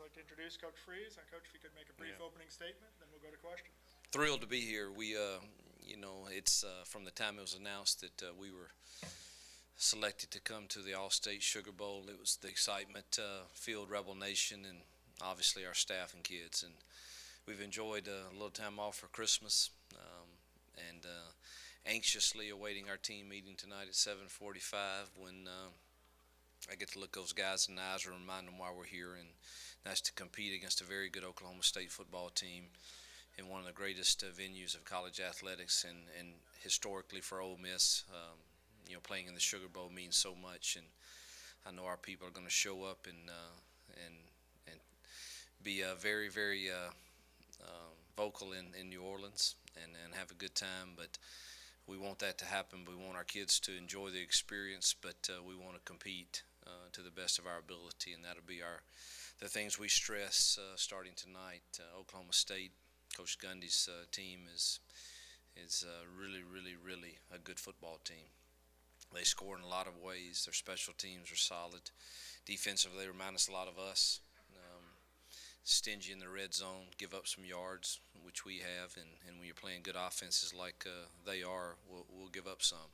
just like to introduce Coach Freeze. Coach, if you could make a brief opening statement, then we'll go to questions. Thrilled to be here. It's from the time it was announced that we were selected to come to the All-State Sugar Bowl. It was the excitement filled Rebel Nation and obviously our staff and kids. And we've enjoyed a little time off for Christmas and anxiously awaiting our team meeting tonight at 7:45 when I get to look those guys in the eyes and remind them why we're here, and that's to compete against a very good Oklahoma State football team in one of the greatest venues of college athletics, and historically for Ole Miss, playing in the Sugar Bowl means so much, and I know our people are going to show up and be very, very vocal in New Orleans and have a good time. But we want that to happen. We want our kids to enjoy the experience, but we want to compete to the best of our ability, and that'll be the things we stress starting tonight. Oklahoma State, Coach Gundy's team is really, really, really a good football team. They score in a lot of ways. Their special teams are solid. Defensively, they remind us a lot of us. Stingy in the red zone, give up some yards, which we have, and when you're playing good offenses like they are, we'll give up some.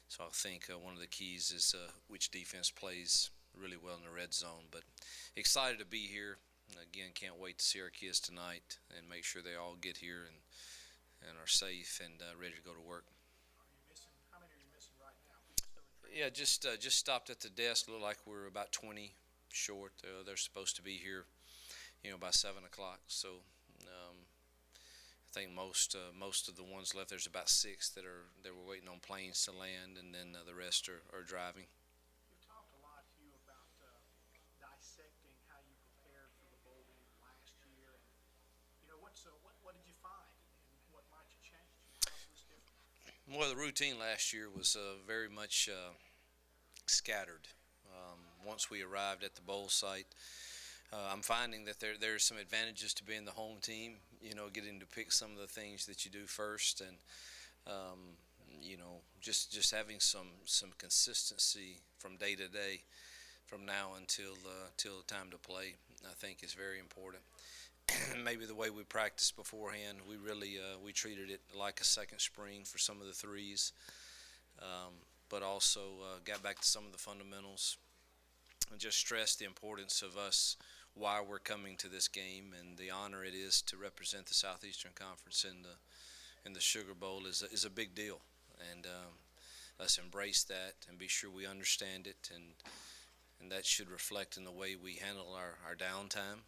So I think one of the keys is which defense plays really well in the red zone. But excited to be here. Again, can't wait to see our kids tonight and make sure they all get here and are safe and ready to go to work. How many are you missing right now? Yeah, just stopped at the desk. Looked like we're about 20 short. They're supposed to be here, by 7 o'clock. So I think most of the ones left. There's about 6 that were waiting on planes to land, and then the rest are driving. You talked a lot, Hugh, about dissecting how you prepared for the bowl game last year, and what did you find, and what might you change? How's this different? Well, the routine last year was very much scattered. Once we arrived at the bowl site, I'm finding that there's some advantages to being the home team, getting to pick some of the things that you do first, and just having some consistency from day to day from now until the time to play, I think is very important. Maybe the way we practiced beforehand, we really we treated it like a second spring for some of the threes, but also got back to some of the fundamentals and just stressed the importance of us, why we're coming to this game, and the honor it is to represent the Southeastern Conference in the Sugar Bowl is a big deal. And let's embrace that and be sure we understand it, and that should reflect in the way we handle our downtime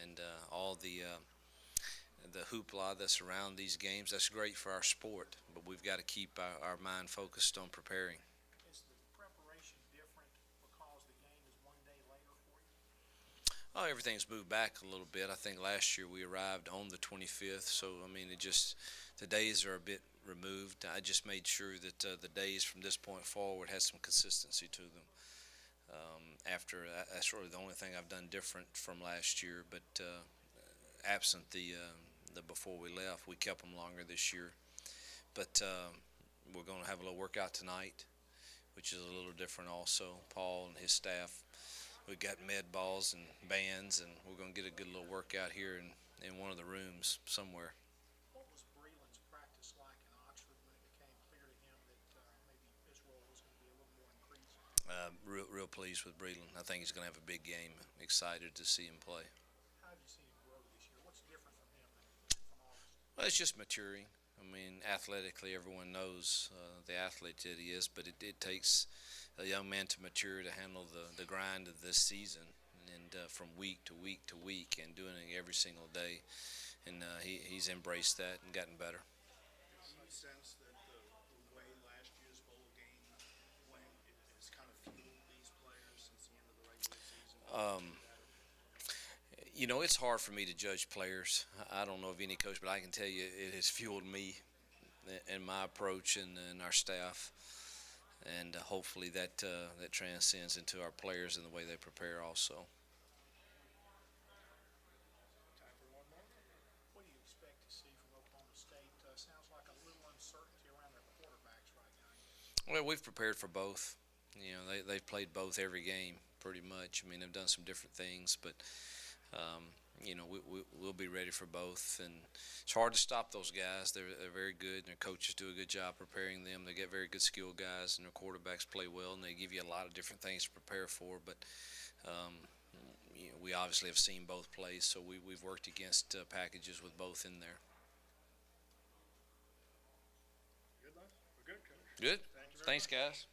and all the hoopla that's around these games. That's great for our sport, but we've got to keep our mind focused on preparing. Is the preparation different because the game is one day later for you? Oh, everything's moved back a little bit. I think last year we arrived on the 25th, so the days are a bit removed. I just made sure that the days from this point forward had some consistency to them. That's really the only thing I've done different from last year, but absent the before we left, we kept them longer this year. But we're going to have a little workout tonight, which is a little different also. Paul and his staff, we've got med balls and bands, and we're going to get a good little workout here in one of the rooms somewhere. What was Breland's practice like in Oxford when it became clear to him that maybe his role was going to be a little more increased? Real pleased with Breland. I think he's going to have a big game. Excited to see him play. How have you seen him grow this year? What's different from him than from August? Well, it's just maturing. I mean, athletically, everyone knows the athlete that he is, but it takes a young man to mature to handle the grind of this season, and from week to week to week, and doing it every single day. And he's embraced that and gotten better. Do you sense that the way last year's bowl game went, it has kind of fueled these players since the end of the regular season? It's hard for me to judge players. I don't know of any coach, but I can tell you it has fueled me and my approach and our staff, and hopefully that transcends into our players and the way they prepare also. Time for one more. What do you expect to see from Oklahoma State? Sounds like a little uncertainty around their quarterbacks right now. Well, we've prepared for both. They've played both every game pretty much. I mean, they've done some different things, but We'll be ready for both, and it's hard to stop those guys. They're very good, and their coaches do a good job preparing them. They get very good skilled guys, and their quarterbacks play well, and they give you a lot of different things to prepare for. But we obviously have seen both plays, so we've worked against packages with both in there. Good luck. We're good, Coach. Good. Thank you very Thanks, much. guys.